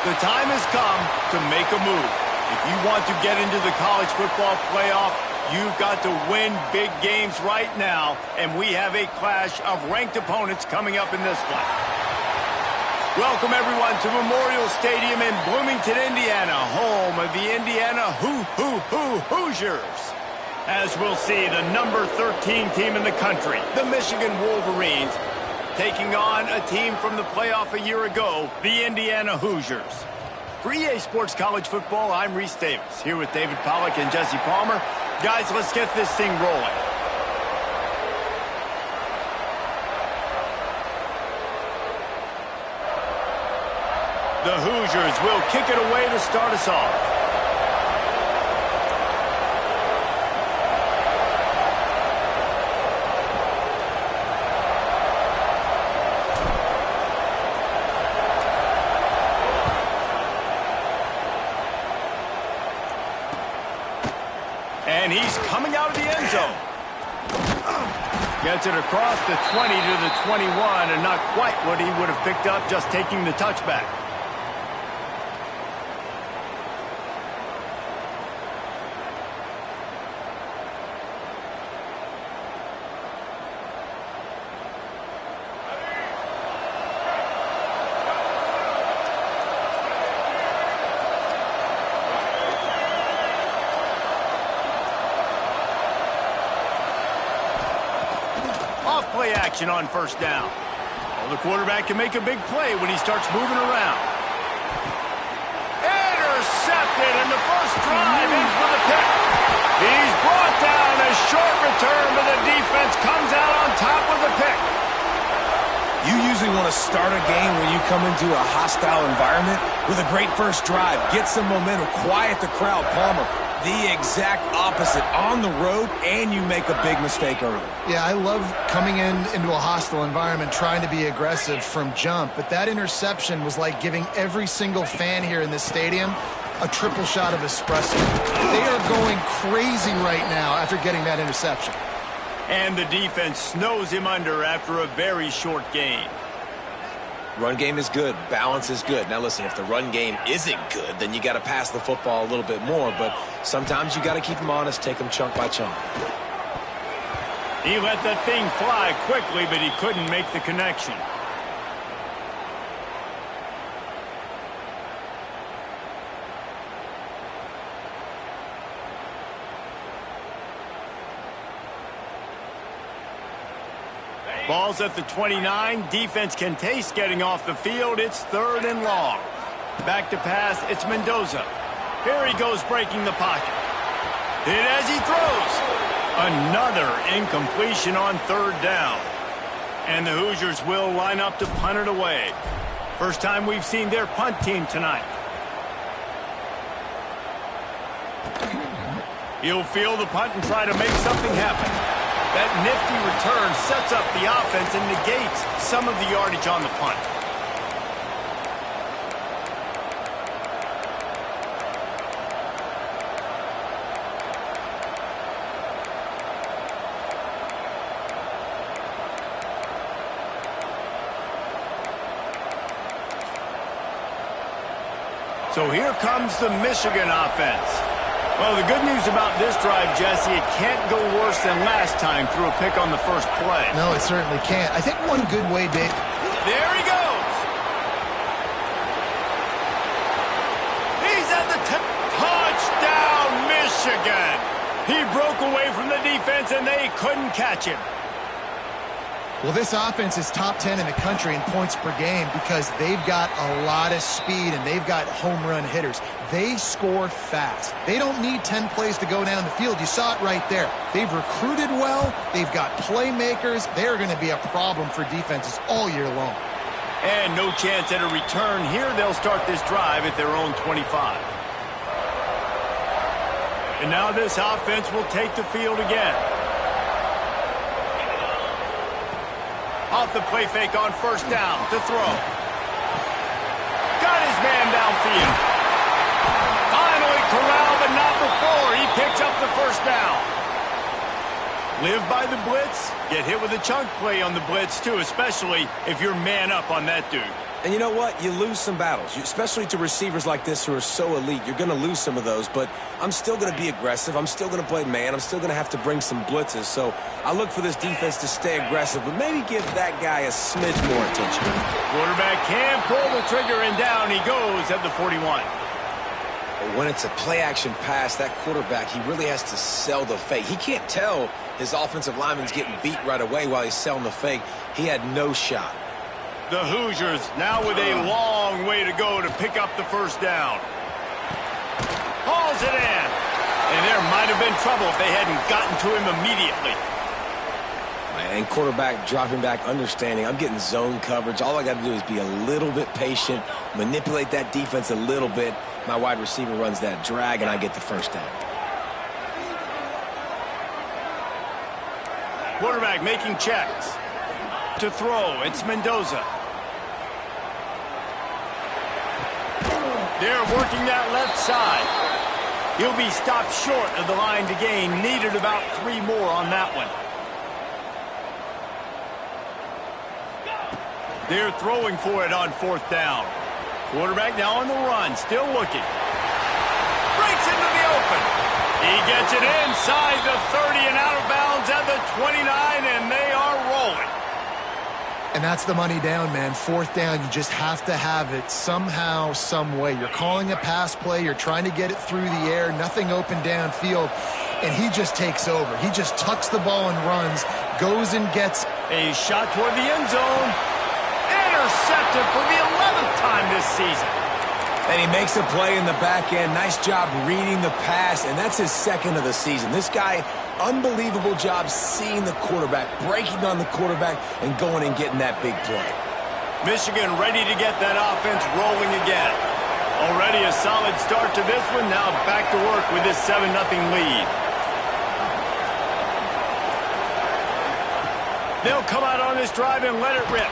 The time has come to make a move. If you want to get into the college football playoff, you've got to win big games right now, and we have a clash of ranked opponents coming up in this one. Welcome, everyone, to Memorial Stadium in Bloomington, Indiana, home of the Indiana Hoosiers. As we'll see, the number 13 team in the country, the Michigan Wolverines, taking on a team from the playoff a year ago, the Indiana Hoosiers. For EA Sports College Football, I'm Reese Davis, here with David Pollack and Jesse Palmer. Guys, let's get this thing rolling. The Hoosiers will kick it away to start us off. And he's coming out of the end zone. Gets it across the 20 to the 21, and not quite what he would have picked up just taking the touchback. Play action on first down. Well, the quarterback can make a big play when he starts moving around. Intercepted, and the first drive ends with a pick. He's brought down. A short return, but the defense comes out on top with a pick. You usually want to start a game when you come into a hostile environment with a great first drive. Get some momentum, quiet the crowd. Palmer, the exact opposite on the road, and you make a big mistake early. Yeah, I love coming into a hostile environment, trying to be aggressive from jump, but that interception was like giving every single fan here in this stadium a triple shot of espresso. They are going crazy right now after getting that interception. And the defense snows him under after a very short gain. Run game is good. Balance is good. Now, listen, if the run game isn't good, then you got to pass the football a little bit more. But sometimes you got to keep them honest, take them chunk by chunk. He let that thing fly quickly, but he couldn't make the connection. Ball's at the 29. Defense can taste getting off the field. It's 3rd and long. Back to pass. It's Mendoza. Here he goes breaking the pocket. Hit as he throws. Another incompletion on 3rd down. And the Hoosiers will line up to punt it away. First time we've seen their punt team tonight. He'll field the punt and try to make something happen. That nifty return sets up the offense and negates some of the yardage on the punt. So here comes the Michigan offense. Well, the good news about this drive, Jesse, it can't go worse than last time through a pick on the first play. No, it certainly can't. I think one good way, Dave. There he goes. He's at the touchdown, Michigan. He broke away from the defense, and they couldn't catch him. Well, this offense is top 10 in the country in points per game because they've got a lot of speed and they've got home run hitters. They score fast. They don't need 10 plays to go down the field. You saw it right there. They've recruited well. They've got playmakers. They're going to be a problem for defenses all year long. And no chance at a return here. They'll start this drive at their own 25. And now this offense will take the field again. Off the play fake on first down to throw. Got his man downfield. Finally corralled, but not before. He picks up the first down. Live by the blitz. Get hit with a chunk play on the blitz, too, especially if you're man up on that dude. And you know what? You lose some battles, especially to receivers like this who are so elite. You're going to lose some of those, but I'm still going to be aggressive. I'm still going to play man. I'm still going to have to bring some blitzes. So I look for this defense to stay aggressive, but maybe give that guy a smidge more attention. Quarterback can pull the trigger, and down he goes at the 41. When it's a play-action pass, that quarterback, he really has to sell the fake. He can't tell his offensive lineman's getting beat right away while he's selling the fake. He had no shot. The Hoosiers now with a long way to go to pick up the first down. Hauls it in. And there might have been trouble if they hadn't gotten to him immediately. And quarterback dropping back, understanding I'm getting zone coverage. All I got to do is be a little bit patient, manipulate that defense a little bit. My wide receiver runs that drag, and I get the first down. Quarterback making checks. To throw, it's Mendoza. They're working that left side. He'll be stopped short of the line to gain. Needed about 3 more on that one. They're throwing for it on 4th down. Quarterback now on the run, still looking. Breaks into the open. He gets it inside the 30 and out of bounds at the 29, and they are rolling. And that's the money down, man. 4th down, you just have to have it somehow, some way. You're calling a pass play. You're trying to get it through the air. Nothing open downfield. And he just takes over. He just tucks the ball and runs, goes and gets a shot toward the end zone. Intercepted for the 11th time this season. And he makes a play in the back end. Nice job reading the pass, and that's his 2nd of the season. This guy, unbelievable job seeing the quarterback, breaking on the quarterback, and going and getting that big play. Michigan ready to get that offense rolling again. Already a solid start to this one. Now back to work with this 7-0 lead. They'll come out on this drive and let it rip.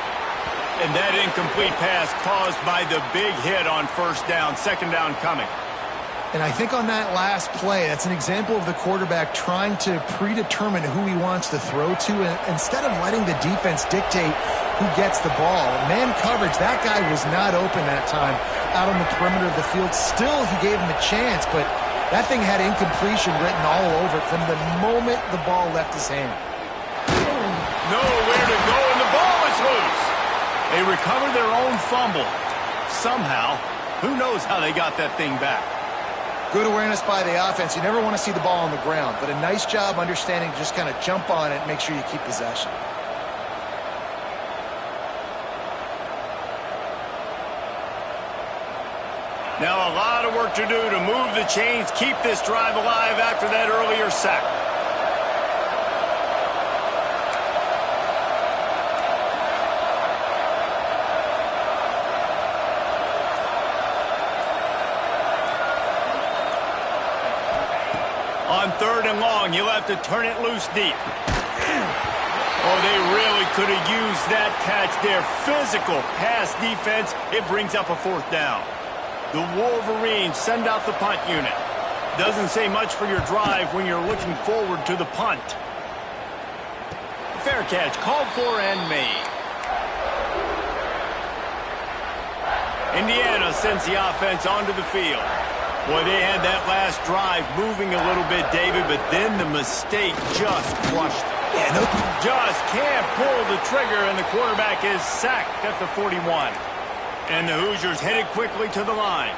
And that incomplete pass caused by the big hit on 1st down. 2nd down coming. And I think on that last play, that's an example of the quarterback trying to predetermine who he wants to throw to, and instead of letting the defense dictate who gets the ball. Man coverage, that guy was not open that time out on the perimeter of the field. Still, he gave him a chance, but that thing had incompletion written all over it from the moment the ball left his hand. Nowhere to go, and the ball is loose. They recover their own fumble. Somehow, who knows how they got that thing back. Good awareness by the offense. You never want to see the ball on the ground, but a nice job understanding to just kind of jump on it and make sure you keep possession. Now a lot of work to do to move the chains, keep this drive alive after that earlier sack. On 3rd and long, you'll have to turn it loose deep. Oh, they really could have used that catch there. Physical pass defense. It brings up a 4th down. The Wolverines send out the punt unit. Doesn't say much for your drive when you're looking forward to the punt. Fair catch called for and made. Indiana sends the offense onto the field. Boy, they had that last drive moving a little bit, David, but then the mistake just crushed them. Yeah, no. Just can't pull the trigger, and the quarterback is sacked at the 41. And the Hoosiers headed quickly to the line.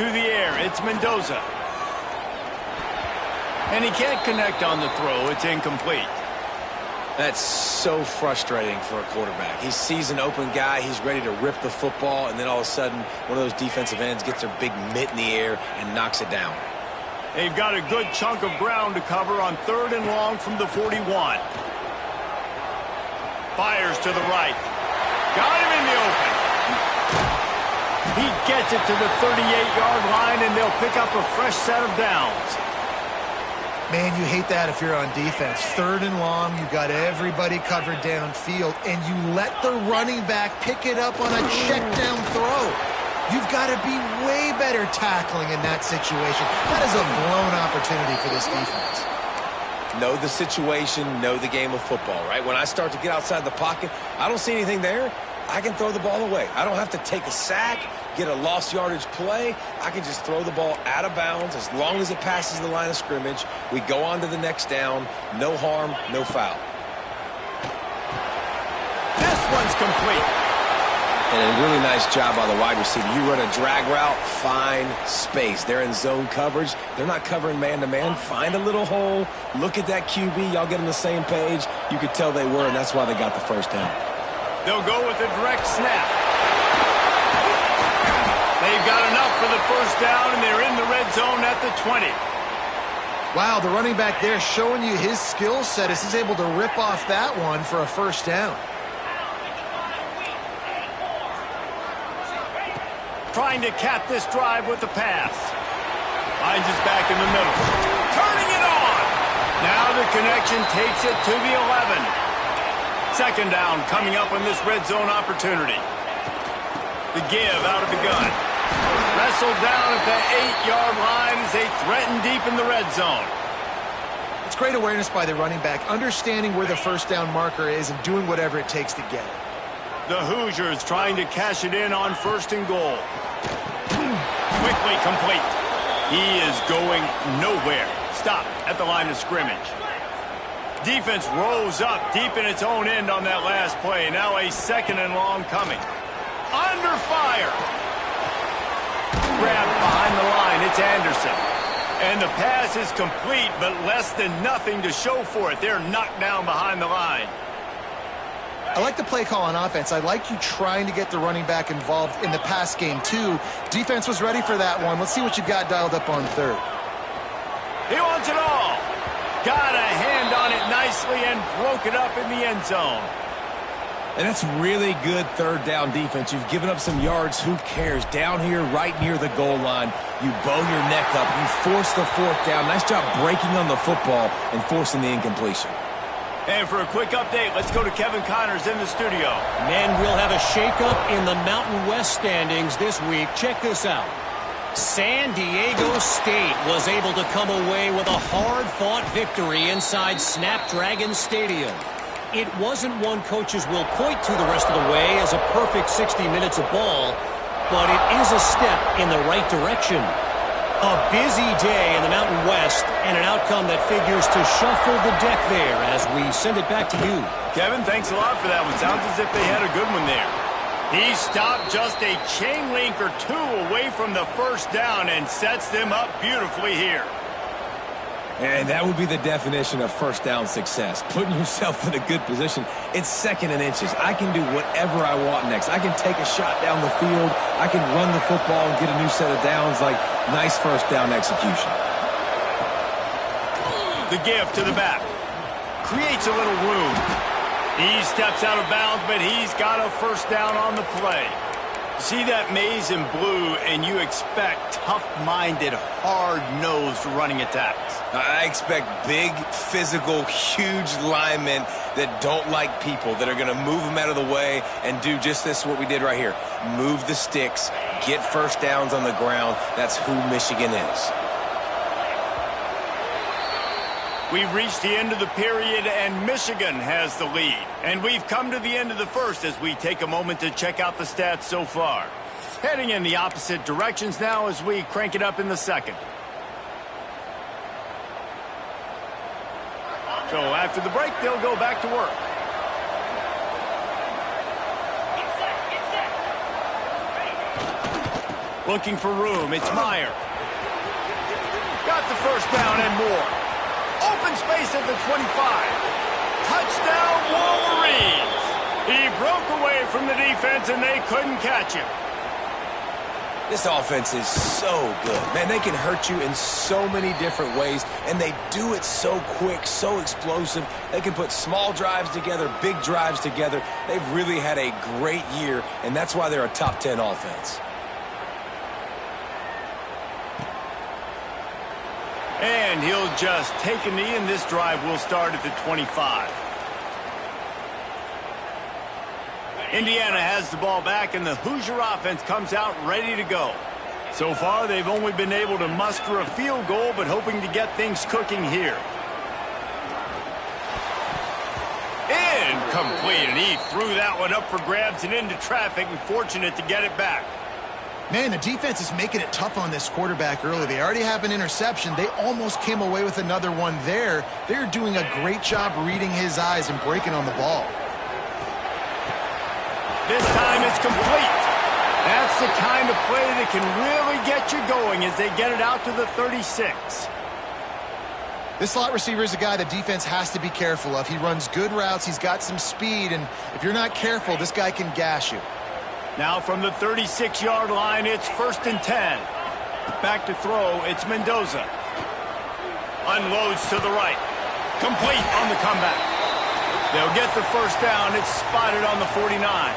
To the air, it's Mendoza. And he can't connect on the throw. It's incomplete. That's so frustrating for a quarterback. He sees an open guy, he's ready to rip the football, and then all of a sudden, one of those defensive ends gets their big mitt in the air and knocks it down. They've got a good chunk of ground to cover on 3rd and long from the 41. Fires to the right. Got him in the open. He gets it to the 38-yard line, and they'll pick up a fresh set of downs. Man, you hate that if you're on defense. 3rd and long, you've got everybody covered downfield, and you let the running back pick it up on a check down throw. You've got to be way better tackling in that situation. That is a blown opportunity for this defense. Know the situation, know the game of football, right? When I start to get outside the pocket, I don't see anything there. I can throw the ball away. I don't have to take a sack, get a lost yardage play. I can just throw the ball out of bounds as long as it passes the line of scrimmage. We go on to the next down. No harm, no foul. This one's complete. And a really nice job by the wide receiver. You run a drag route, find space. They're in zone coverage. They're not covering man-to-man. Find a little hole. Look at that QB. Y'all get on the same page. You could tell they were, and that's why they got the first down. They'll go with a direct snap. They've got enough for the first down, and they're in the red zone at the 20. Wow, the running back there showing you his skill set as he's able to rip off that one for a first down. Trying to cap this drive with the pass. Finds his back in the middle. Turning it on. Now the connection takes it to the 11. Second down coming up on this red zone opportunity. The give out of the gun. Wrestled down at the 8-yard line as they threaten deep in the red zone. It's great awareness by the running back, understanding where the first down marker is and doing whatever it takes to get it. The Hoosiers trying to cash it in on first and goal. Quickly complete. He is going nowhere. Stop at the line of scrimmage. Defense rose up deep in its own end on that last play. Now a second and long coming. Under fire. Grabbed behind the line. It's Anderson. And the pass is complete, but less than nothing to show for it. They're knocked down behind the line. I like the play call on offense. I like you trying to get the running back involved in the pass game, too. Defense was ready for that one. Let's see what you got dialed up on third. He wants it all. Got a hand on it nicely and broke it up in the end zone. And that's really good third down defense. You've given up some yards. Who cares? Down here, right near the goal line, you bow your neck up. You force the fourth down. Nice job breaking on the football and forcing the incompletion. And for a quick update, let's go to Kevin Connors in the studio. Men will have a shakeup in the Mountain West standings this week. Check this out. San Diego State was able to come away with a hard-fought victory inside Snapdragon Stadium. It wasn't one coaches will point to the rest of the way as a perfect 60 minutes of ball, but it is a step in the right direction. A busy day in the Mountain West and an outcome that figures to shuffle the deck there as we send it back to you. Kevin, thanks a lot for that one. Sounds as if they had a good one there. He stopped just a chain link or two away from the first down and sets them up beautifully here. And that would be the definition of first down success. Putting yourself in a good position. It's second and inches. I can do whatever I want next. I can take a shot down the field. I can run the football and get a new set of downs. Like, nice first down execution. The give to the back. Creates a little room. He steps out of bounds, but he's got a first down on the play. See that maze in blue, and you expect tough-minded, hard-nosed running attacks. I expect big, physical, huge linemen that don't like people, that are going to move them out of the way and do just this, what we did right here. Move the sticks, get first downs on the ground. That's who Michigan is. We've reached the end of the period, and Michigan has the lead. And we've come to the end of the first as we take a moment to check out the stats so far. Heading in the opposite directions now as we crank it up in the second. So after the break, they'll go back to work. Looking for room, it's Meyer. Got the first down and more. Open space at the 25. Touchdown, Wolverines. He broke away from the defense, and they couldn't catch him. This offense is so good. Man, they can hurt you in so many different ways, and they do it so quick, so explosive. They can put small drives together, big drives together. They've really had a great year, and that's why they're a top 10 offense. And he'll just take a knee, and this drive will start at the 25. Indiana has the ball back, and the Hoosier offense comes out ready to go. So far, they've only been able to muster a field goal, but hoping to get things cooking here. Incomplete, and he threw that one up for grabs and into traffic, and fortunate to get it back. Man, the defense is making it tough on this quarterback early. They already have an interception. They almost came away with another one there. They're doing a great job reading his eyes and breaking on the ball. This time it's complete. That's the kind of play that can really get you going as they get it out to the 36. This slot receiver is a guy the defense has to be careful of. He runs good routes. He's got some speed, and if you're not careful, this guy can gash you. Now from the 36-yard line, it's 1st and 10. Back to throw, it's Mendoza. Unloads to the right. Complete on the comeback. They'll get the first down. It's spotted on the 49.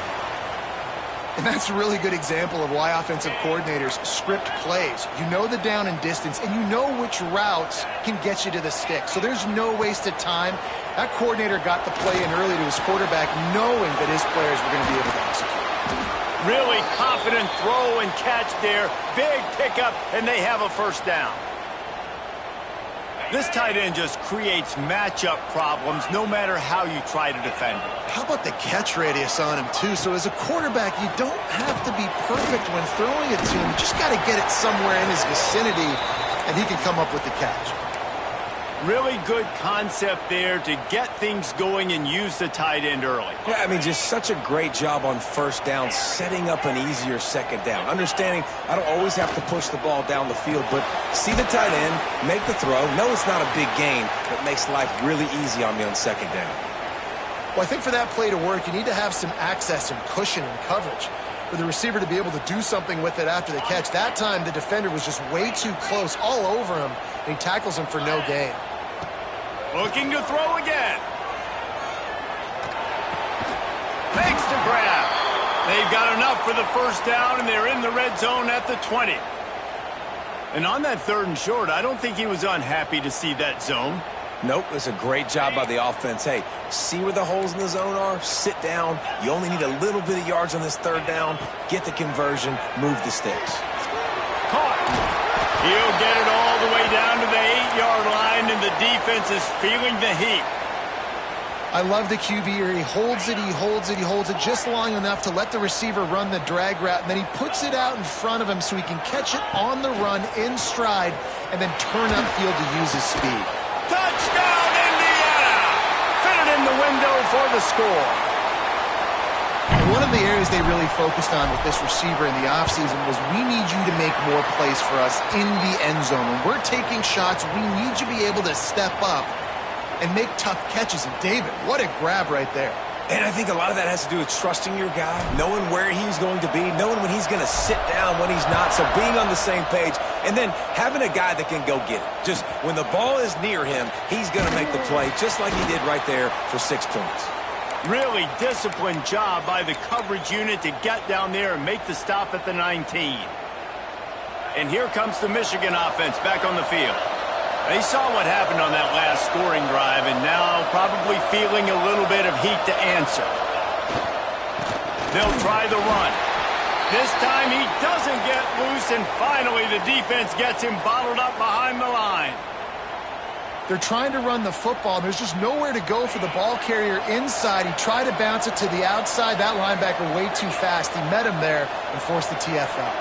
And that's a really good example of why offensive coordinators script plays. You know the down and distance, and you know which routes can get you to the stick. So there's no wasted time. That coordinator got the play in early to his quarterback, knowing that his players were going to be able to execute. Really confident throw and catch there. Big pickup, and they have a first down. This tight end just creates matchup problems no matter how you try to defend it. How about the catch radius on him, too? So as a quarterback, you don't have to be perfect when throwing it to him. You just got to get it somewhere in his vicinity, and he can come up with the catch. Really good concept there to get things going and use the tight end early. Yeah, I mean, just such a great job on first down, setting up an easier second down. Understanding I don't always have to push the ball down the field, but see the tight end, make the throw. No, it's not a big gain, but makes life really easy on me on second down. Well, I think for that play to work, you need to have some access and cushion and coverage. For the receiver to be able to do something with it after the catch. That time, the defender was just way too close, all over him, and he tackles him for no gain. Looking to throw again. Makes the grab. They've got enough for the first down, and they're in the red zone at the 20. And on that 3rd and short, I don't think he was unhappy to see that zone. Nope, it's a great job by the offense. Hey, see where the holes in the zone are? Sit down. You only need a little bit of yards on this 3rd down. Get the conversion. Move the sticks. Caught. He'll get it all the way down to the 8-yard line, and the defense is feeling the heat. I love the QB here. He holds it, he holds it, he holds it just long enough to let the receiver run the drag route, and then he puts it out in front of him so he can catch it on the run in stride and then turn upfield to use his speed. Touchdown, Indiana! Fit it in the window for the score. And one of the areas they really focused on with this receiver in the offseason was we need you to make more plays for us in the end zone. When we're taking shots, we need you to be able to step up and make tough catches. And David, what a grab right there. And I think a lot of that has to do with trusting your guy, knowing where he's going to be, knowing when he's going to sit down, when he's not, so being on the same page, and then having a guy that can go get it. Just when the ball is near him, he's going to make the play, just like he did right there for 6 points. Really disciplined job by the coverage unit to get down there and make the stop at the 19. And here comes the Michigan offense back on the field. They saw what happened on that last scoring drive and now probably feeling a little bit of heat to answer. They'll try the run. This time he doesn't get loose, and finally the defense gets him bottled up behind the line. They're trying to run the football. There's just nowhere to go for the ball carrier inside. He tried to bounce it to the outside. That linebacker way too fast. He met him there and forced the TFL.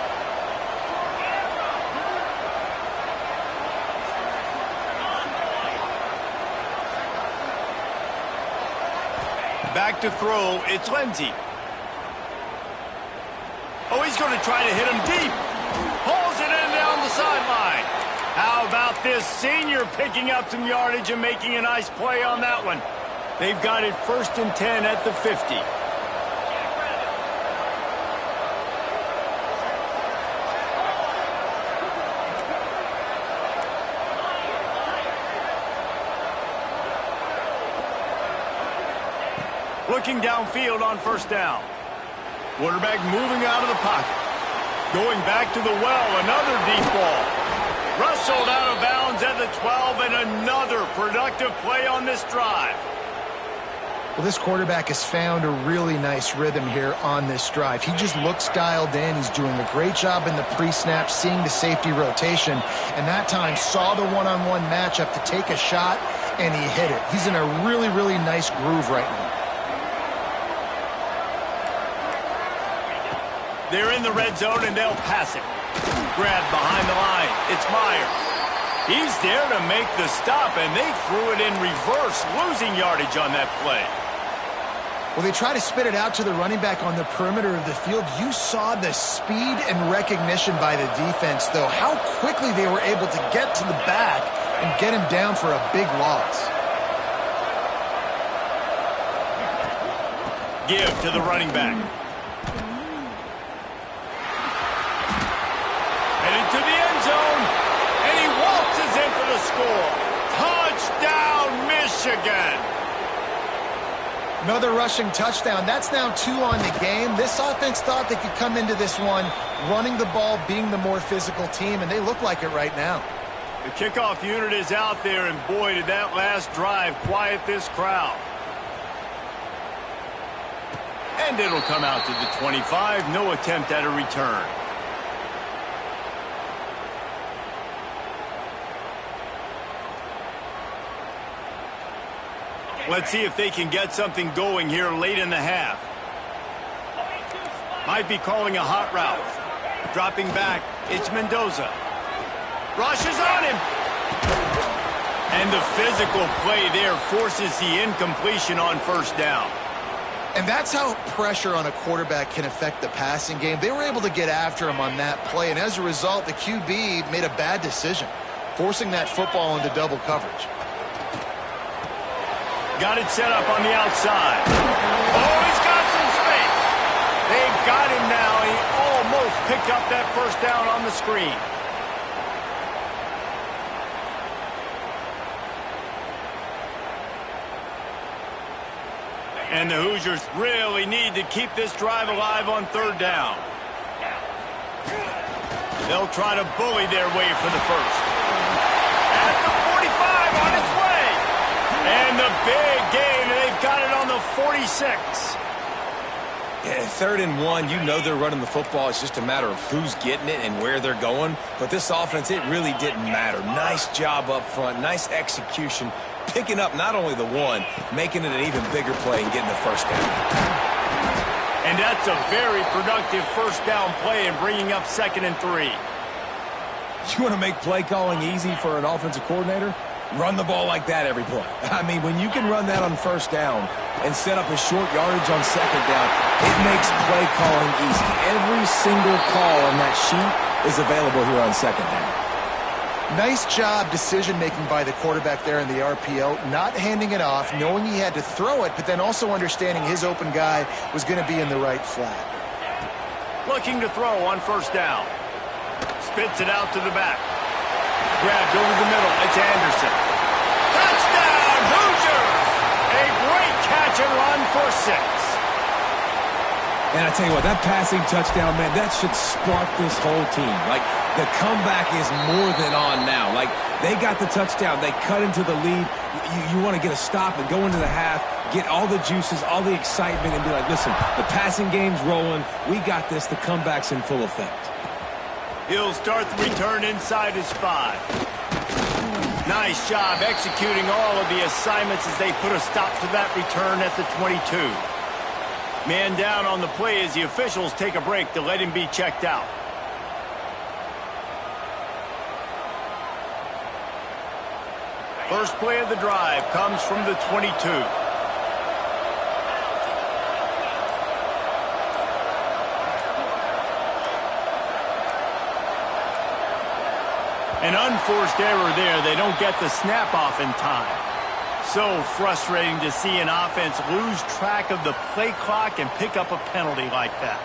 Back to throw, it's Lindsey. Oh, he's going to try to hit him deep. Pulls it in down the sideline. How about this senior picking up some yardage and making a nice play on that one? They've got it 1st and 10 at the 50. Looking downfield on first down. Quarterback moving out of the pocket. Going back to the well, another deep ball. Rustled out of bounds at the 12, and another productive play on this drive. Well, this quarterback has found a really nice rhythm here on this drive. He just looks dialed in. He's doing a great job in the pre-snap, seeing the safety rotation, and that time saw the one-on-one matchup to take a shot, and he hit it. He's in a really, really nice groove right now. They're in the red zone, and they'll pass it. Grabbed behind the line. It's Myers. He's there to make the stop, and they threw it in reverse, losing yardage on that play. Well, they try to spit it out to the running back on the perimeter of the field. You saw the speed and recognition by the defense, though, how quickly they were able to get to the back and get him down for a big loss. Give to the running back. Headed to the end zone, and he waltzes in for the score. Touchdown, Michigan! Another rushing touchdown. That's now 2 on the game. This offense thought they could come into this one running the ball, being the more physical team, and they look like it right now. The kickoff unit is out there, and boy, did that last drive quiet this crowd. And it'll come out to the 25. No attempt at a return. Let's see if they can get something going here late in the half. Might be calling a hot route. Dropping back, it's Mendoza. Rushes on him. And the physical play there forces the incompletion on first down. And that's how pressure on a quarterback can affect the passing game. They were able to get after him on that play, and as a result, the QB made a bad decision, forcing that football into double coverage. Got it set up on the outside. Oh, he's got some space. They've got him now. He almost picked up that first down on the screen. And the Hoosiers really need to keep this drive alive on third down. They'll try to bully their way for the first. At the 45 on its way. And the big gain, and they've got it on the 46. Yeah, 3rd and 1, you know they're running the football. It's just a matter of who's getting it and where they're going. But this offense, it really didn't matter. Nice job up front, nice execution, picking up not only the one, making it an even bigger play and getting the first down. And that's a very productive first down play and bringing up 2nd and 3. You want to make play calling easy for an offensive coordinator? Run the ball like that every play. I mean, when you can run that on first down and set up a short yardage on 2nd down, it makes play calling easy. Every single call on that sheet is available here on 2nd down. Nice job decision-making by the quarterback there in the RPO, not handing it off, knowing he had to throw it, but then also understanding his open guy was going to be in the right flat. Looking to throw on first down. Spits it out to the back. Grabbed over the middle. It's Anderson. Touchdown, Hoosiers! A great catch and run for 6. And I tell you what, that passing touchdown, man, that should spark this whole team. Like, the comeback is more than on now. Like, they got the touchdown. They cut into the lead. You want to get a stop and go into the half, get all the juices, all the excitement, and be like, listen, the passing game's rolling. We got this. The comeback's in full effect. He'll start the return inside his 5. Nice job executing all of the assignments as they put a stop to that return at the 22. Man down on the play as the officials take a break to let him be checked out. First play of the drive comes from the 22. An unforced error there. They don't get the snap off in time. So frustrating to see an offense lose track of the play clock and pick up a penalty like that.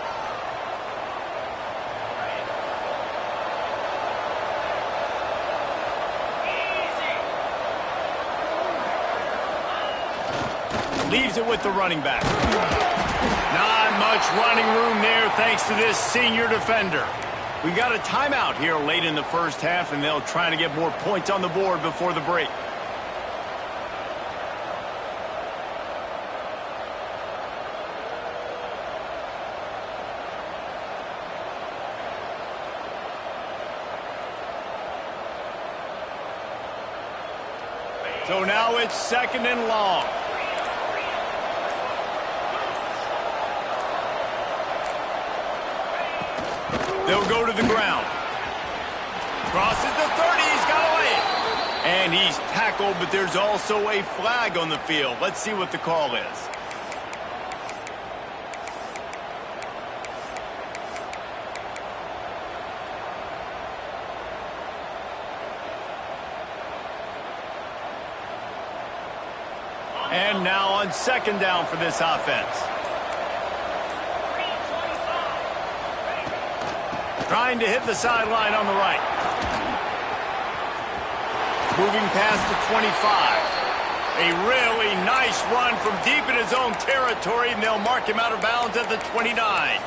Leaves it with the running back. Not much running room there thanks to this senior defender. We got a timeout here late in the first half, and they'll try to get more points on the board before the break. So now it's 2nd and long. They'll go to the ground. Crosses the 30. He's got away. And he's tackled, but there's also a flag on the field. Let's see what the call is. And now on second down for this offense. Trying to hit the sideline on the right. Moving past the 25. A really nice run from deep in his own territory, and they'll mark him out of bounds at the 29.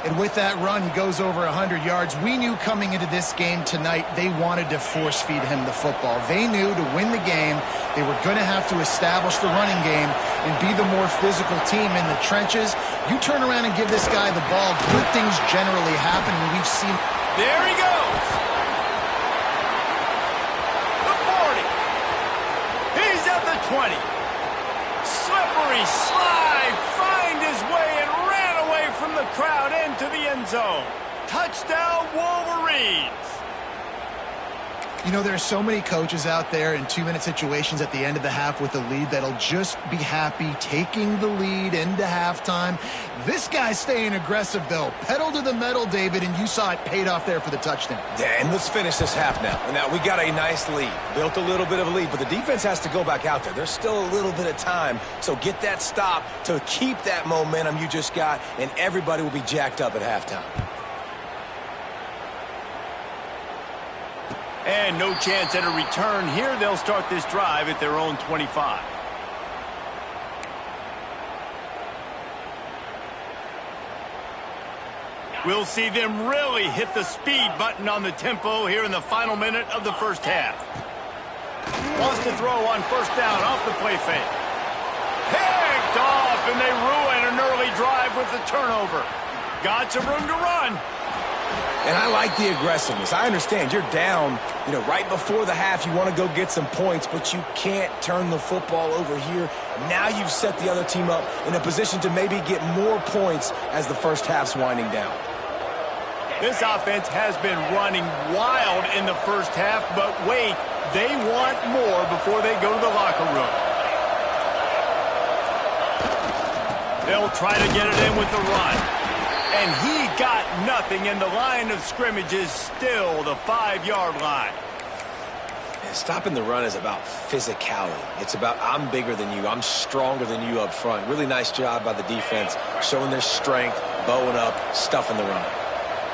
And with that run, he goes over 100 yards. We knew coming into this game tonight they wanted to force-feed him the football. They knew to win the game, they were going to have to establish the running game and be the more physical team in the trenches. You turn around and give this guy the ball, good things generally happen, and we've seen... There he goes! The 40. He's at the 20. Slippery slide, find his way and ran away from the crowd into the end zone. Touchdown, Wolverines! You know, there are so many coaches out there in 2-minute situations at the end of the half with a lead that'll just be happy taking the lead into halftime. This guy's staying aggressive, though. Pedal to the metal, David, and you saw it paid off there for the touchdown. Yeah, and let's finish this half now. Now, we got a nice lead. Built a little bit of a lead, but the defense has to go back out there. There's still a little bit of time, so get that stop to keep that momentum you just got, and everybody will be jacked up at halftime. And no chance at a return here. They'll start this drive at their own 25. We'll see them really hit the speed button on the tempo here in the final minute of the first half. Wants to throw on first down off the play fake. Picked off, and they ruin an early drive with the turnover. Got some room to run. And I like the aggressiveness. I understand you're down, right before the half. You want to go get some points, but you can't turn the football over here. Now you've set the other team up in a position to maybe get more points as the first half's winding down. This offense has been running wild in the first half, but wait, they want more before they go to the locker room. They'll try to get it in with the run. And he got nothing, and the line of scrimmage is still the 5-yard line. And stopping the run is about physicality. It's about I'm bigger than you, I'm stronger than you up front. Really nice job by the defense, showing their strength, bowing up, stuffing the run.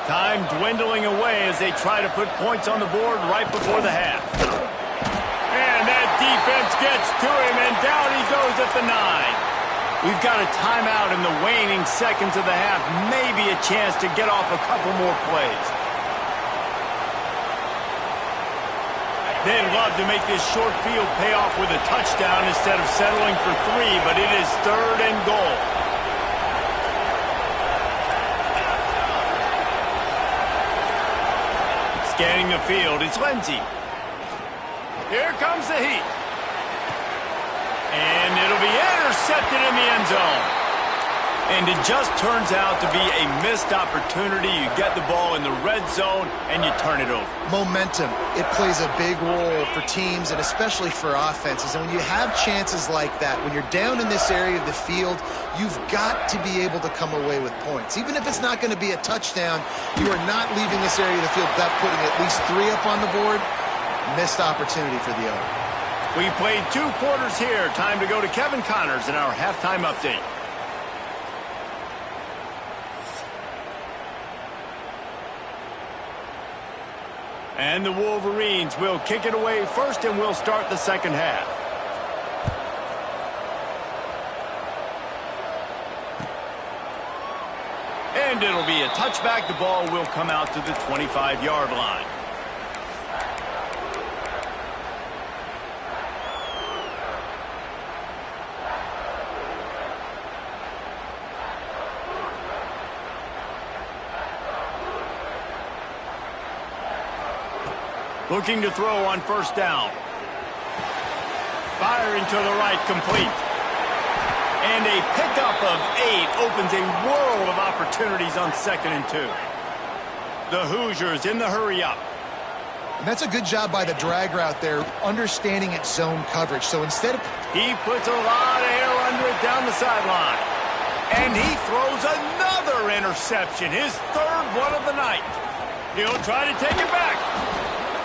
Time dwindling away as they try to put points on the board right before the half. And that defense gets to him, and down he goes at the 9. We've got a timeout in the waning seconds of the half. Maybe a chance to get off a couple more plays. They'd love to make this short field pay off with a touchdown instead of settling for 3, but it is 3rd and goal. Scanning the field, it's Lindsey. Here comes the heat. And it'll be intercepted in the end zone. And it just turns out to be a missed opportunity. You get the ball in the red zone, and you turn it over. Momentum, it plays a big role for teams and especially for offenses. And when you have chances like that, when you're down in this area of the field, you've got to be able to come away with points. Even if it's not going to be a touchdown, you are not leaving this area of the field without putting at least 3 up on the board. Missed opportunity for the other. We've played 2 quarters here. Time to go to Kevin Connors in our halftime update. And the Wolverines will kick it away first, and we'll start the second half. And it'll be a touchback. The ball will come out to the 25-yard line. Looking to throw on first down. Firing to the right, complete. And a pickup of 8 opens a world of opportunities on 2nd and 2. The Hoosiers in the hurry-up. And that's a good job by the drag route there, understanding its zone coverage. So instead of... He puts a lot of air under it down the sideline. And he throws another interception, his third one of the night. He'll try to take it back.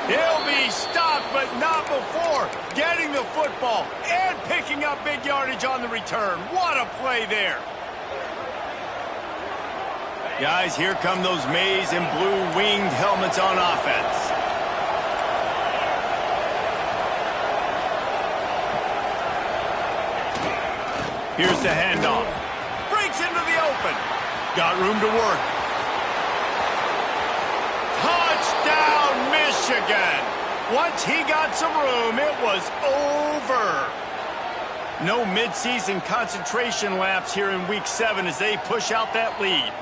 He'll be stopped, but not before getting the football and picking up big yardage on the return. What a play there. Guys, here come those maize and blue winged helmets on offense. Here's the handoff. Breaks into the open. Got room to work. Touchdown, Michigan. Once he got some room, it was over. No midseason concentration laps here in Week 7 as they push out that lead.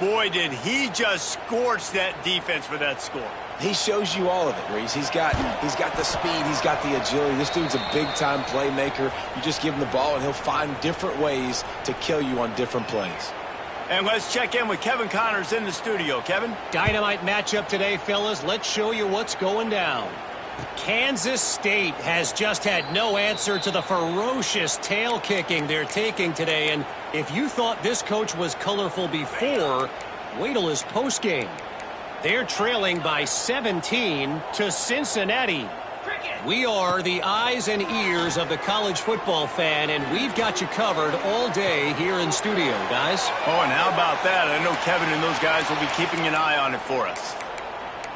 Boy, did he just scorch that defense for that score. He shows you all of it, Reese. He's got the speed, he's got the agility. This dude's a big-time playmaker. You just give him the ball, and he'll find different ways to kill you on different plays. And let's check in with Kevin Connors in the studio. Kevin? Dynamite matchup today, fellas. Let's show you what's going down. Kansas State has just had no answer to the ferocious tail kicking they're taking today. And if you thought this coach was colorful before, wait till his postgame. They're trailing by 17 to Cincinnati. We are the eyes and ears of the college football fan, and we've got you covered all day here in studio, guys. Oh, and how about that? I know Kevin and those guys will be keeping an eye on it for us.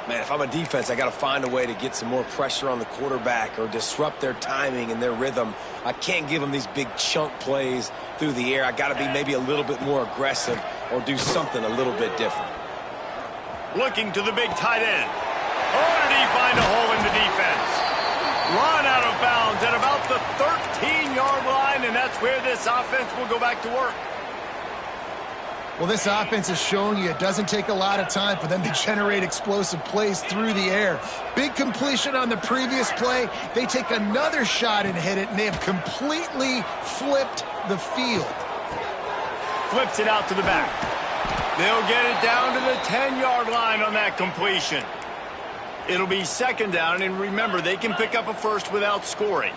Man, if I'm a defense, I got to find a way to get some more pressure on the quarterback or disrupt their timing and their rhythm. I can't give them these big chunk plays through the air. I got to be maybe a little bit more aggressive or do something a little bit different. Looking to the big tight end. Oh, did he find a hole in the defense? Run out of bounds at about the 13-yard line, and that's where this offense will go back to work. Well, this offense is showing you it doesn't take a lot of time for them to generate explosive plays through the air. Big completion on the previous play. They take another shot and hit it, and they have completely flipped the field. Flips it out to the back. They'll get it down to the 10-yard line on that completion. It'll be second down, and remember, they can pick up a first without scoring.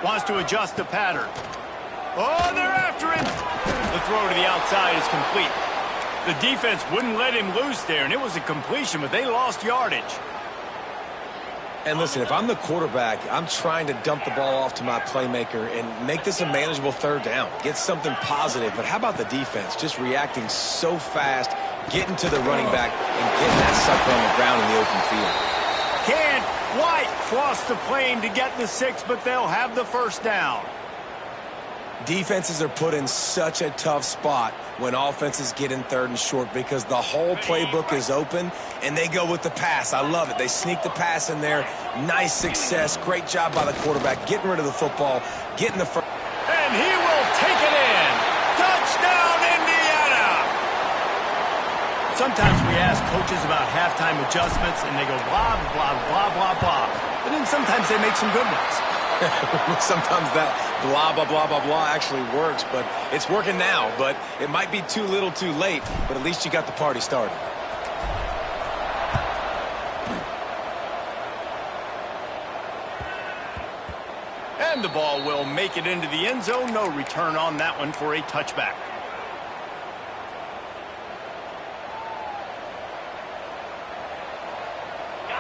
Wants to adjust the pattern. Oh, they're after him. The throw to the outside is complete. The defense wouldn't let him loose there, and it was a completion, but they lost yardage. And listen, if I'm the quarterback, I'm trying to dump the ball off to my playmaker and make this a manageable third down. Get something positive. But how about the defense? Just reacting so fast, getting to the running back, and getting that sucker on the ground in the open field. Can't quite cross the plane to get the 6, but they'll have the first down. Defenses are put in such a tough spot when offenses get in third and short because the whole playbook is open and they go with the pass. I love it. They sneak the pass in there. Nice success. Great job by the quarterback getting rid of the football, getting the first. And he will take it in. Touchdown, Indiana! Sometimes we ask coaches about halftime adjustments and they go blah, blah, blah, blah, blah. But then sometimes they make some good ones. Sometimes that blah, blah, blah, blah, blah actually works, but it's working now. But it might be too little too late, but at least you got the party started. And the ball will make it into the end zone. No return on that one for a touchback.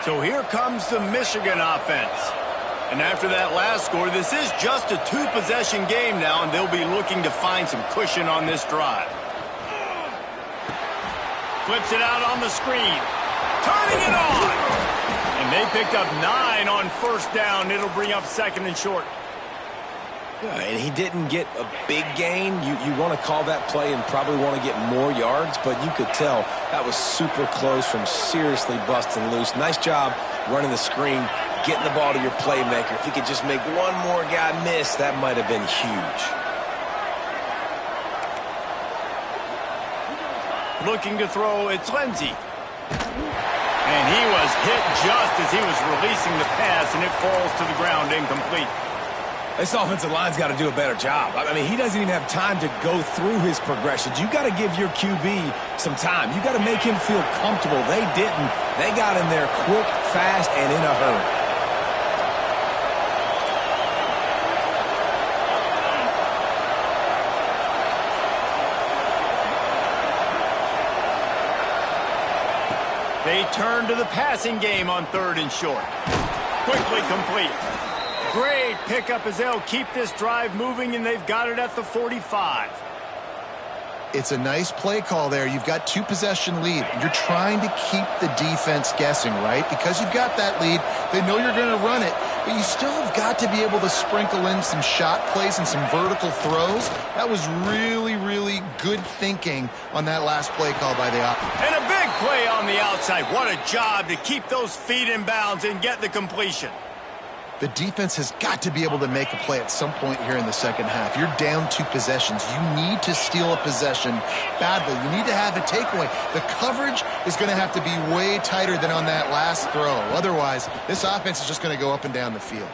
So here comes the Michigan offense. And after that last score, this is just a two-possession game now, and they'll be looking to find some cushion on this drive. Flips it out on the screen. Turning it on! And they picked up 9 on first down. It'll bring up second and short. Yeah, and he didn't get a big gain. You want to call that play and probably want to get more yards, but you could tell that was super close from seriously busting loose. Nice job running the screen, getting the ball to your playmaker. If he could just make one more guy miss, that might have been huge. Looking to throw, it's Lindsey. And he was hit just as he was releasing the pass, and it falls to the ground incomplete. This offensive line's got to do a better job. I mean, he doesn't even have time to go through his progressions. You got to give your QB some time. You got to make him feel comfortable. They didn't. They got in there quick, fast, and in a hurry. They turn to the passing game on 3rd and short. Quickly complete. Great pickup as they'll keep this drive moving, and they've got it at the 45. It's a nice play call there. You've got 2-possession lead. You're trying to keep the defense guessing, right? Because you've got that lead, they know you're going to run it, but you still have got to be able to sprinkle in some shot plays and some vertical throws. That was really, really good thinking on that last play call by the offense. And a big play on the outside. What a job to keep those feet in bounds and get the completion. The defense has got to be able to make a play at some point here in the second half. You're down 2 possessions. You need to steal a possession badly. You need to have a takeaway. The coverage is going to have to be way tighter than on that last throw. Otherwise, this offense is just going to go up and down the field.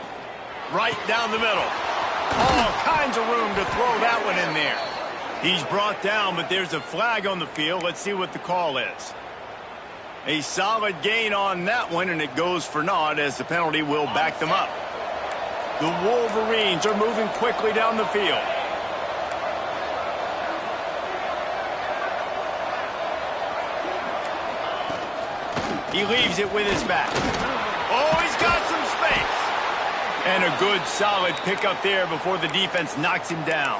Right down the middle. All kinds of room to throw that one in there. He's brought down, but there's a flag on the field. Let's see what the call is. A solid gain on that one, and it goes for naught as the penalty will back them up. The Wolverines are moving quickly down the field. He leaves it with his back. Oh, he's got some space. And a good, solid pickup there before the defense knocks him down.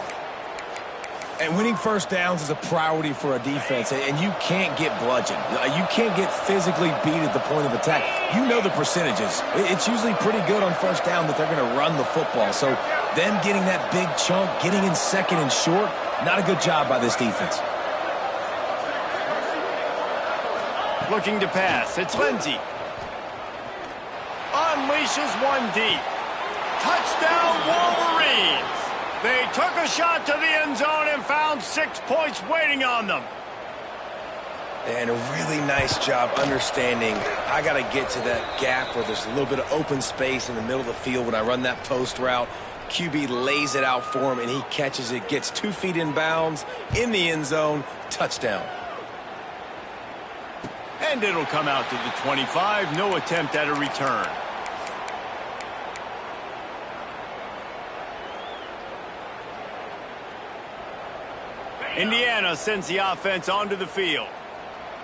And winning first downs is a priority for a defense, and you can't get bludgeoned. You can't get physically beat at the point of attack. You know the percentages. It's usually pretty good on first down that they're going to run the football. So them getting that big chunk, getting in 2nd and short, not a good job by this defense. Looking to pass. It's Lindsey. Unleashes one deep. Touchdown, Wolverines. They took a shot to the end zone and found 6 points waiting on them. And a really nice job understanding I got to get to that gap where there's a little bit of open space in the middle of the field when I run that post route. QB lays it out for him, and he catches it, gets 2 feet in bounds, in the end zone, touchdown. And it'll come out to the 25. No attempt at a return. Indiana sends the offense onto the field.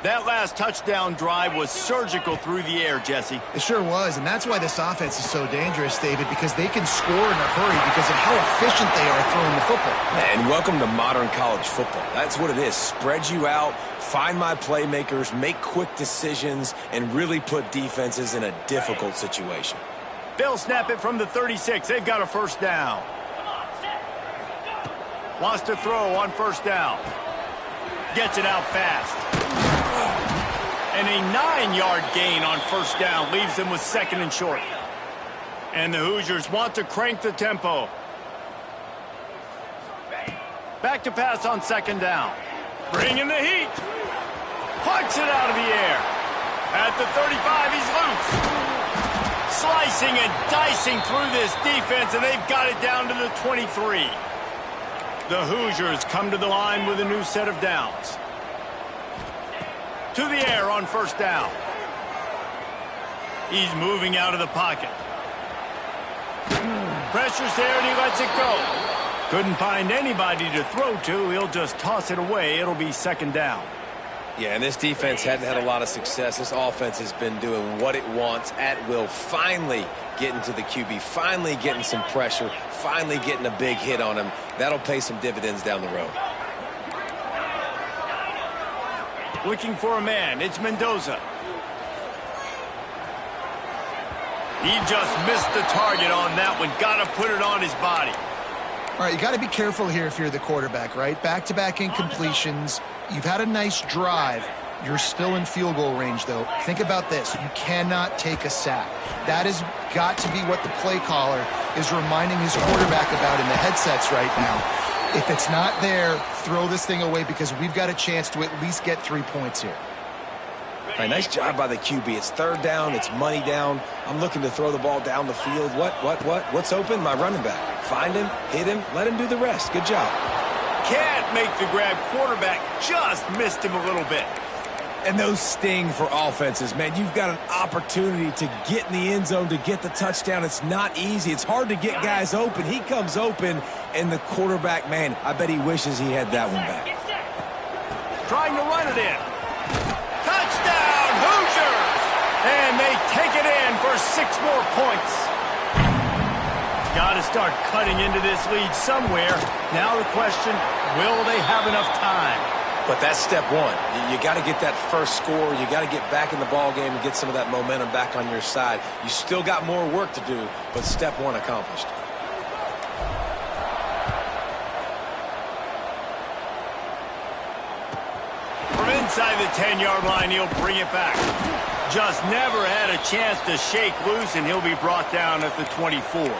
That last touchdown drive was surgical through the air, Jesse. It sure was, and that's why this offense is so dangerous, David, because they can score in a hurry because of how efficient they are throwing the football. And welcome to modern college football. That's what it is. Spread you out, find my playmakers, make quick decisions, and really put defenses in a difficult situation. They'll snap it from the 36. They've got a first down. Wants to throw on first down. Gets it out fast. And a 9-yard gain on first down leaves them with 2nd and short. And the Hoosiers want to crank the tempo. Back to pass on 2nd down. Bringing the heat. Punts it out of the air. At the 35, he's loose. Slicing and dicing through this defense, and they've got it down to the 23. The Hoosiers come to the line with a new set of downs. To the air on first down. He's moving out of the pocket. Pressure's there and he lets it go. Couldn't find anybody to throw to. He'll just toss it away. It'll be 2nd down. Yeah, and this defense hadn't had a lot of success. This offense has been doing what it wants at will. Finally getting to the QB, finally getting some pressure, finally getting a big hit on him. That'll pay some dividends down the road. Looking for a man. It's Mendoza. He just missed the target on that one. Got to put it on his body. All right, you got to be careful here if you're the quarterback, right? Back-to-back incompletions. You've had a nice drive. You're still in field goal range, though. Think about this. You cannot take a sack. That has got to be what the play caller is reminding his quarterback about in the headsets right now. If it's not there, throw this thing away because we've got a chance to at least get 3 points here. All right, nice job by the QB. It's third down. It's money down. I'm looking to throw the ball down the field. What's open? My running back. Find him, hit him, let him do the rest. Good job. Can't make the grab. Quarterback just missed him a little bit. And those sting for offenses, man. You've got an opportunity to get in the end zone, to get the touchdown. It's not easy. It's hard to get guys open. He comes open, and the quarterback, man, I bet he wishes he had that one back. Trying to run it in. Touchdown, Hoosiers! And they take it in for 6 more points. Got to start cutting into this lead somewhere. Now the question, will they have enough time? But that's step one. You got to get that first score. You got to get back in the ball game and get some of that momentum back on your side. You still got more work to do, but step one accomplished. From inside the 10-yard line, he'll bring it back. Just never had a chance to shake loose, and he'll be brought down at the 24.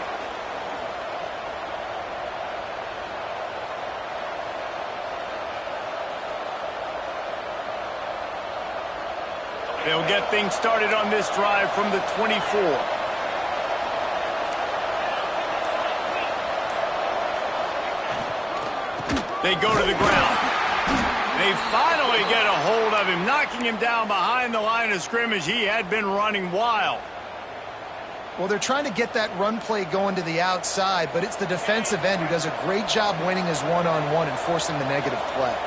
They'll get things started on this drive from the 24. They go to the ground. They finally get a hold of him, knocking him down behind the line of scrimmage. He had been running wild. Well, they're trying to get that run play going to the outside, but it's the defensive end who does a great job winning his one-on-one and forcing the negative play.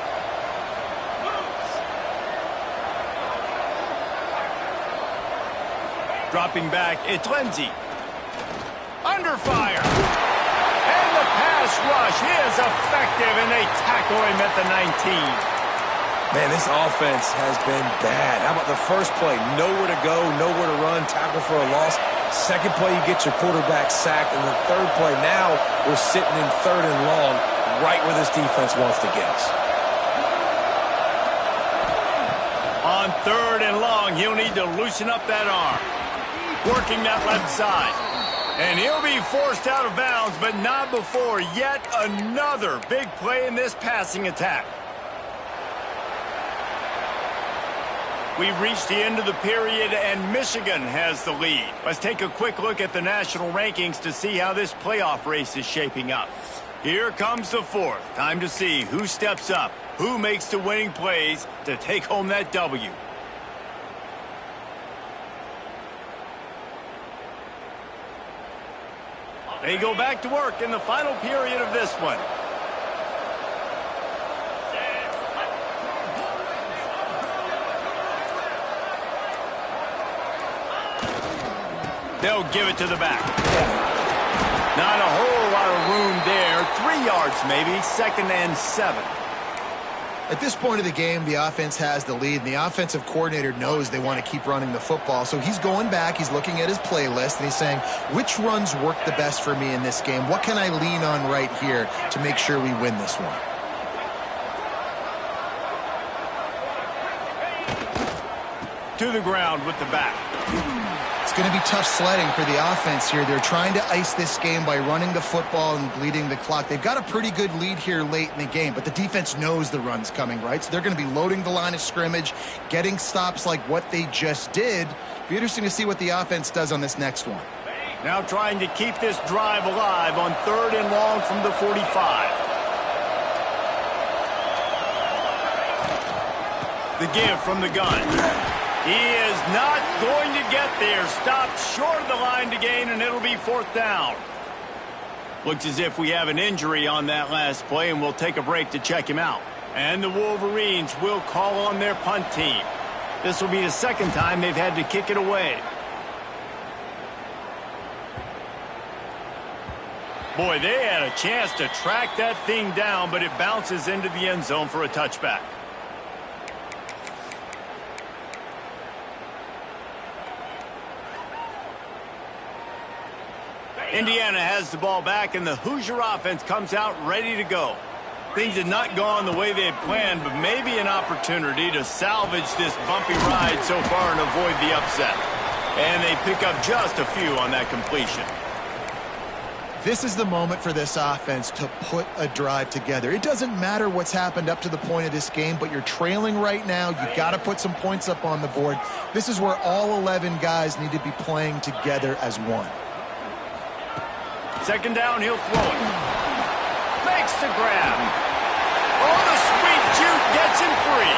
Dropping back, it's Lindsey. Under fire. And the pass rush is effective, and they tackle him at the 19. Man, this offense has been bad. How about the first play? Nowhere to go, nowhere to run, tackle for a loss. Second play, you get your quarterback sacked. And the third play, now we're sitting in third and long, right where this defense wants to get us. On third and long, he'll need to loosen up that arm. Working that left side. And he'll be forced out of bounds, but not before yet another big play in this passing attack. We've reached the end of the period, and Michigan has the lead. Let's take a quick look at the national rankings to see how this playoff race is shaping up. Here comes the fourth. Time to see who steps up, who makes the winning plays to take home that W. They go back to work in the final period of this one. They'll give it to the back. Not a whole lot of room there. 3 yards maybe, 2nd and 7. At this point of the game, the offense has the lead, and the offensive coordinator knows they want to keep running the football. So he's going back, he's looking at his playlist, and he's saying, which runs work the best for me in this game? What can I lean on right here to make sure we win this one? To the ground with the back. It's going to be tough sledding for the offense here. They're trying to ice this game by running the football and bleeding the clock. They've got a pretty good lead here late in the game, but the defense knows the run's coming, right? So they're going to be loading the line of scrimmage, getting stops like what they just did. Be interesting to see what the offense does on this next one. Now trying to keep this drive alive on 3rd and long from the 45. The give from the gun. He is not going to get there. Stopped short of the line to gain, and it'll be 4th down. Looks as if we have an injury on that last play, and we'll take a break to check him out. And the Wolverines will call on their punt team. This will be the 2nd time they've had to kick it away. Boy, they had a chance to track that thing down, but it bounces into the end zone for a touchback. Indiana has the ball back, and the Hoosier offense comes out ready to go. Things had not gone the way they had planned, but maybe an opportunity to salvage this bumpy ride so far and avoid the upset. And they pick up just a few on that completion. This is the moment for this offense to put a drive together. It doesn't matter what's happened up to the point of this game, but you're trailing right now. You've got to put some points up on the board. This is where all 11 guys need to be playing together as one. Second down, he'll throw it. Makes the grab. Oh, the sweet juke gets him free.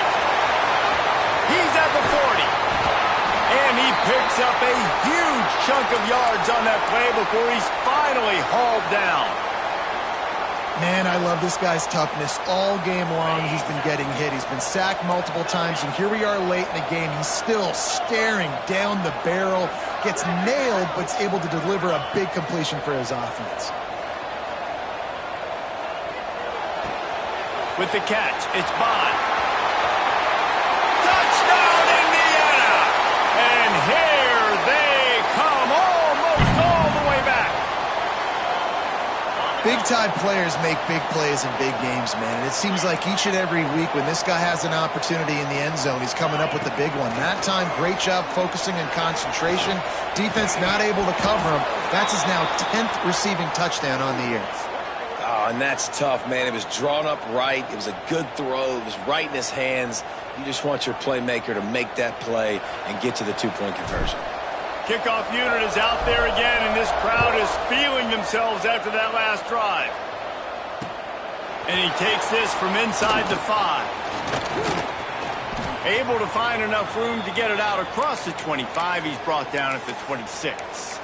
He's at the 40. And he picks up a huge chunk of yards on that play before he's finally hauled down. Man, I love this guy's toughness. All game long, he's been getting hit. He's been sacked multiple times, and here we are late in the game. He's still staring down the barrel, gets nailed, but is able to deliver a big completion for his offense. With the catch, it's Bond. Touchdown, Indiana! And here they come, almost all the way back. Big-time players make big plays in big games, man. And it seems like each and every week when this guy has an opportunity in the end zone, he's coming up with a big one. That time, great job focusing and concentration. Defense not able to cover him. That's his now 10th receiving touchdown on the year. Oh, and that's tough, man. It was drawn up right. It was a good throw. It was right in his hands. You just want your playmaker to make that play and get to the two-point conversion. Kickoff unit is out there again, and this crowd is feeling themselves after that last drive. And he takes this from inside the 5. Able to find enough room to get it out across the 25. He's brought down at the 26.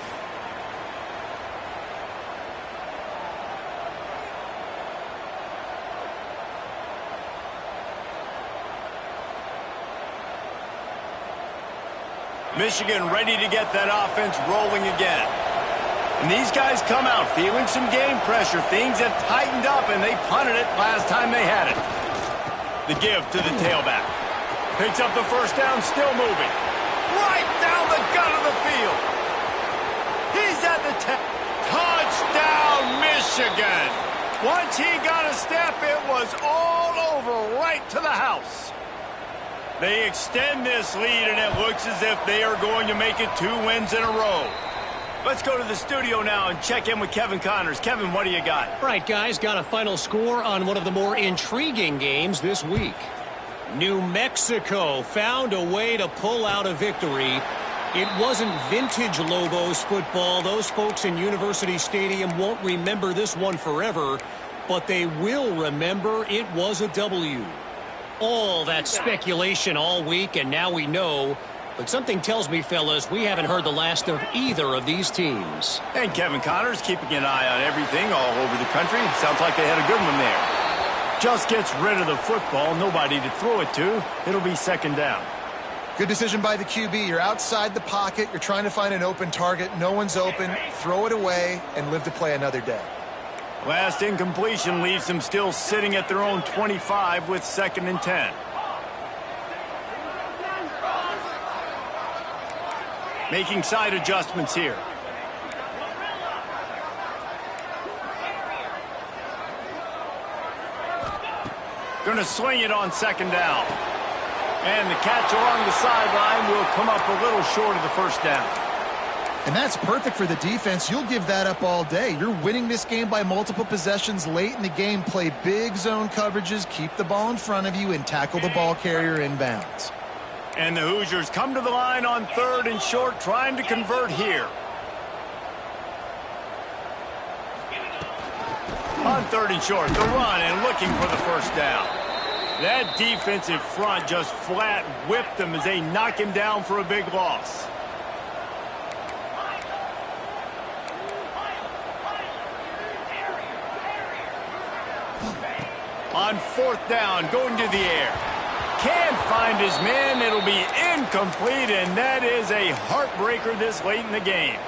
Michigan ready to get that offense rolling again. And these guys come out feeling some game pressure. Things have tightened up, and they punted it last time they had it. The give to the tailback. Picks up the first down, still moving. Right down the gut of the field. He's at the 10. Touchdown, Michigan. Once he got a step, it was all over right to the house. They extend this lead, and it looks as if they are going to make it 2 wins in a row. Let's go to the studio now and check in with Kevin Connors. Kevin, what do you got? All right, guys, got a final score on one of the more intriguing games this week. New Mexico found a way to pull out a victory. It wasn't vintage Lobos football. Those folks in University Stadium won't remember this one forever, but they will remember it was a W. All that speculation all week, and now we know. But something tells me, fellas, we haven't heard the last of either of these teams. And Kevin Connors keeping an eye on everything all over the country. Sounds like they had a good one there. Just gets rid of the football, nobody to throw it to. It'll be second down. Good decision by the QB. You're outside the pocket. You're trying to find an open target. No one's open. Throw it away and live to play another day. Last incompletion leaves them still sitting at their own 25 with 2nd and 10. Making side adjustments here. Going to swing it on 2nd down. And the catch along the sideline will come up a little short of the first down. And that's perfect for the defense. You'll give that up all day. You're winning this game by multiple possessions late in the game. Play big zone coverages, keep the ball in front of you, and tackle the ball carrier inbounds. And the Hoosiers come to the line on 3rd and short, trying to convert here. On 3rd and short, the run and looking for the first down. That defensive front just flat whipped them as they knock him down for a big loss. On 4th down, going to the air. Can't find his man. It'll be incomplete, and that is a heartbreaker this late in the game.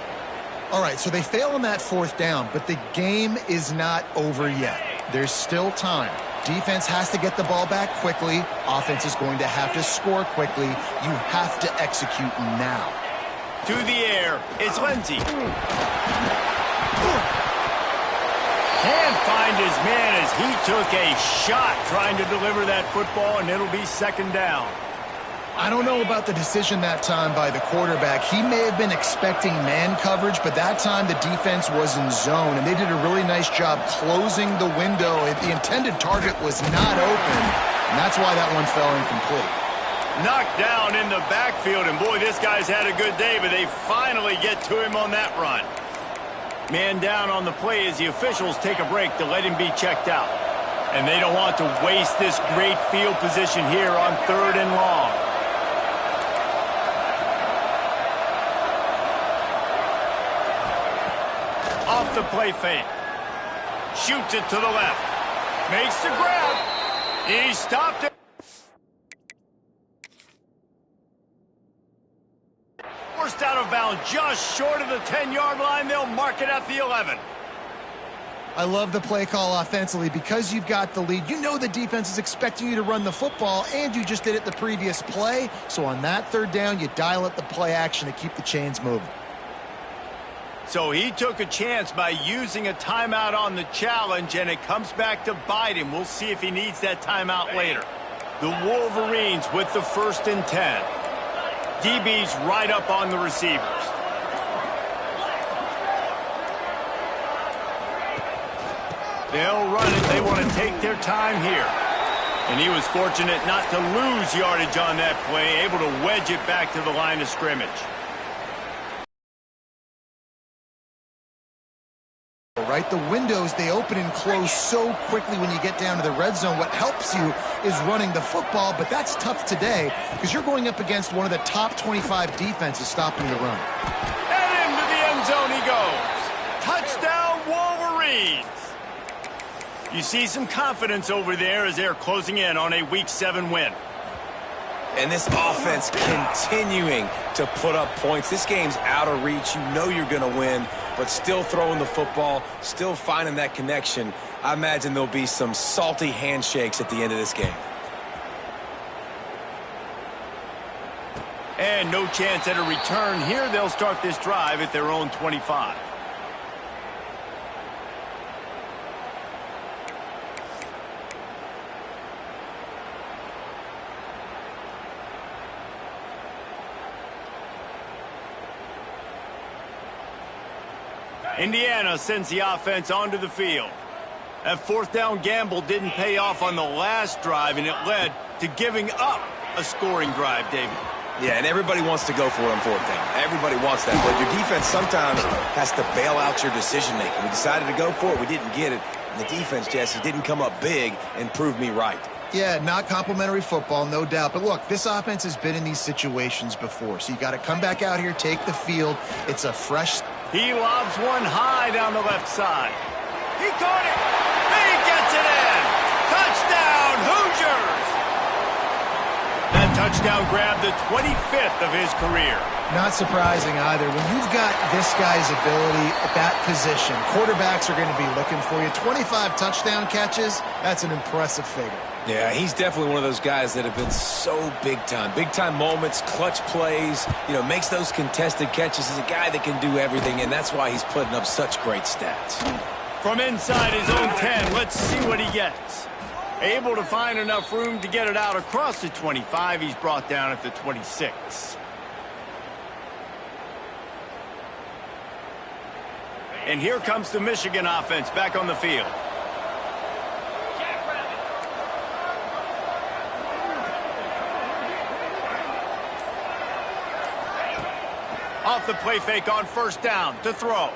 All right, so they fail on that 4th down, but the game is not over yet. There's still time. Defense has to get the ball back quickly. Offense is going to have to score quickly. You have to execute now. To the air, it's Lindsey. Can't find his man as he took a shot trying to deliver that football, and it'll be 2nd down. I don't know about the decision that time by the quarterback. He may have been expecting man coverage, but that time the defense was in zone, and they did a really nice job closing the window. The intended target was not open, and that's why that one fell incomplete. Knocked down in the backfield, and boy, this guy's had a good day, but they finally get to him on that run. Man down on the play as the officials take a break to let him be checked out. And they don't want to waste this great field position here on 3rd and long. Off the play fake. Shoots it to the left. Makes the grab. He stopped it. Forced out of bounds just short of the 10-yard line. They'll mark it at the 11. I love the play call offensively because you've got the lead. You know the defense is expecting you to run the football, and you just did it the previous play. So on that 3rd down, you dial up the play action to keep the chains moving. So he took a chance by using a timeout on the challenge, and it comes back to bite him. We'll see if he needs that timeout later. The Wolverines with the 1st and 10. DB's right up on the receivers. They'll run it. They want to take their time here. And he was fortunate not to lose yardage on that play, able to wedge it back to the line of scrimmage. Right, the windows, they open and close so quickly when you get down to the red zone. What helps you is running the football, but that's tough today because you're going up against one of the top 25 defenses stopping the run. And into the end zone he goes. Touchdown, Wolverines. You see some confidence over there as they're closing in on a Week 7 win. And this offense continuing to put up points. This game's out of reach. You know you're going to win, but still throwing the football, still finding that connection. I imagine there'll be some salty handshakes at the end of this game. And no chance at a return here. They'll start this drive at their own 25. Indiana sends the offense onto the field. That 4th down gamble didn't pay off on the last drive, and it led to giving up a scoring drive, David. Yeah, and everybody wants to go for it on 4th down. Everybody wants that, but your defense sometimes has to bail out your decision-making. We decided to go for it. We didn't get it. And the defense, Jesse, didn't come up big and prove me right. Yeah, not complimentary football, no doubt. But look, this offense has been in these situations before, so you got to come back out here, take the field. It's a fresh... He lobs one high down the left side. He caught it. He gets it in. Touchdown, Hoosiers. That touchdown grabbed the 25th of his career. Not surprising either. When you've got this guy's ability at that position, quarterbacks are going to be looking for you. 25 touchdown catches, that's an impressive figure. Yeah, he's definitely one of those guys that have been so big time. Big time moments, clutch plays, makes those contested catches. He's a guy that can do everything, and that's why he's putting up such great stats. From inside his own 10, let's see what he gets. Able to find enough room to get it out across the 25. He's brought down at the 26. And here comes the Michigan offense back on the field. Off the play fake on 1st down to throw.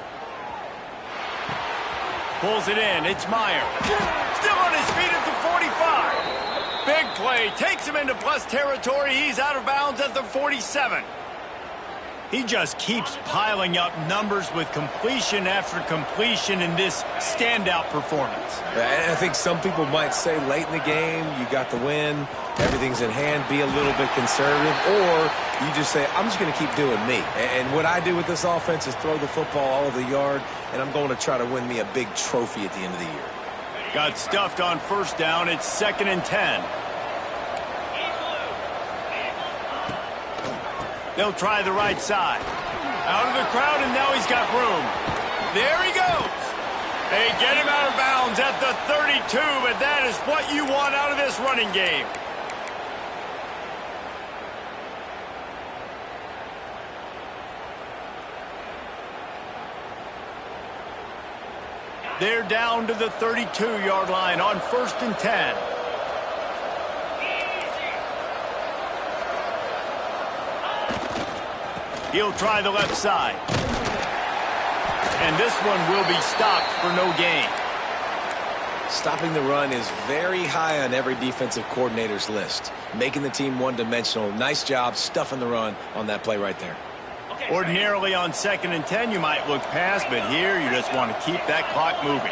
Pulls it in. It's Meyer. Still on his feet at the 45. Big play. Takes him into plus territory. He's out of bounds at the 47. He just keeps piling up numbers with completion after completion in this standout performance. And I think some people might say late in the game, you got the win, everything's in hand, be a little bit conservative, or you just say, I'm just going to keep doing me. And what I do with this offense is throw the football all over the yard, and I'm going to try to win me a big trophy at the end of the year. Got stuffed on 1st down. It's 2nd and 10. They'll try the right side. Out of the crowd, and now he's got room. There he goes. They get him out of bounds at the 32, but that is what you want out of this running game. They're down to the 32-yard line on 1st and 10. He'll try the left side. And this one will be stopped for no gain. Stopping the run is very high on every defensive coordinator's list. Making the team one-dimensional. Nice job stuffing the run on that play right there. Ordinarily on 2nd and 10, you might look past, but here you just want to keep that clock moving.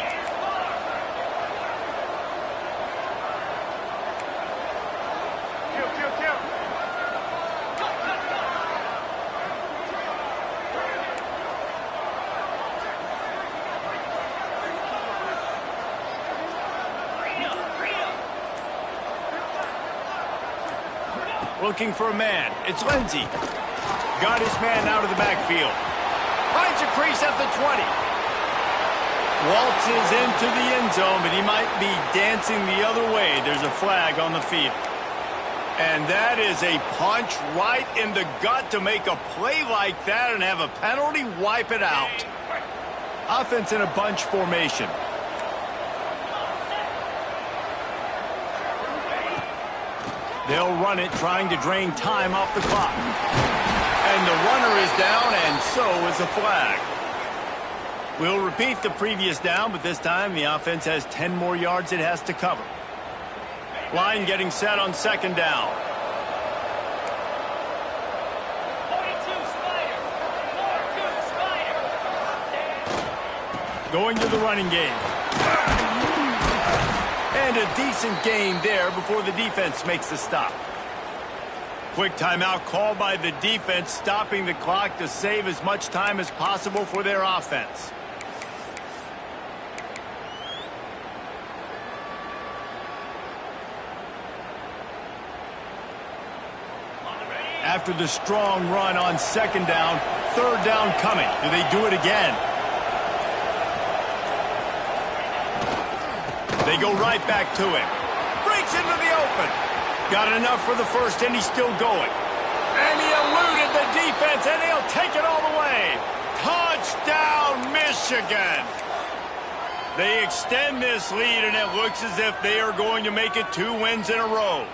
Looking for a man. It's Lindsey. Got his man out of the backfield. Finds a crease at the 20. Waltzes into the end zone, but he might be dancing the other way. There's a flag on the field. And that is a punch right in the gut to make a play like that and have a penalty wipe it out. Offense in a bunch formation. They'll run it, trying to drain time off the clock. And the runner is down, and so is the flag. We'll repeat the previous down, but this time the offense has 10 more yards it has to cover. Line getting set on 2nd down. Going to the running game. And a decent gain there before the defense makes the stop. Quick timeout called by the defense, stopping the clock to save as much time as possible for their offense. After the strong run on 2nd down, 3rd down coming. Do they do it again? They go right back to him. Breaks into the open. Got enough for the first, and he's still going. And he eluded the defense, and he'll take it all the way. Touchdown, Michigan. They extend this lead, and it looks as if they are going to make it 2 wins in a row.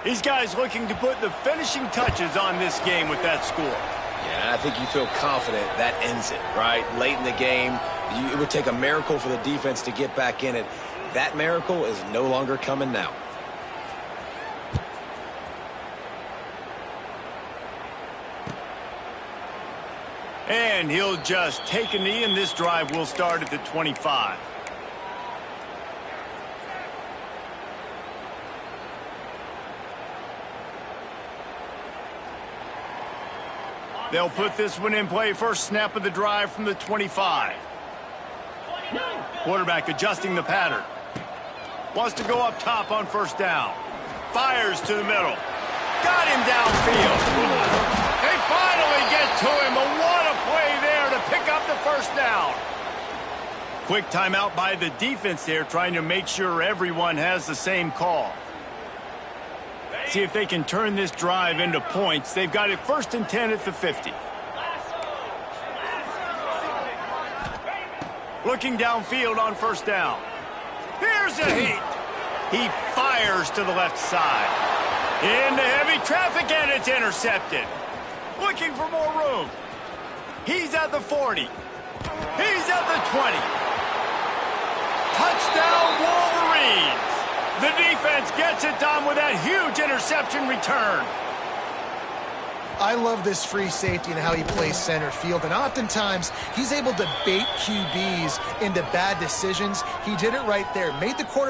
These guys looking to put the finishing touches on this game with that score. Yeah, I think you feel confident that ends it, right? Late in the game, it would take a miracle for the defense to get back in it. That miracle is no longer coming now. And he'll just take a knee, and this drive will start at the 25. They'll put this one in play. First snap of the drive from the 25. Quarterback adjusting the pattern. Wants to go up top on 1st down. Fires to the middle. Got him downfield. They finally get to him, but what a play there to pick up the 1st down. Quick timeout by the defense there, trying to make sure everyone has the same call. See if they can turn this drive into points. They've got it 1st and 10 at the 50. Looking downfield on 1st down. Here's a heat. He fires to the left side. Into heavy traffic, and it's intercepted. Looking for more room. He's at the 40. He's at the 20. Touchdown, Wolverines. The defense gets it done with that huge interception return. I love this free safety and how he plays center field, and oftentimes he's able to bait QBs into bad decisions. He did it right there. Made the quarterback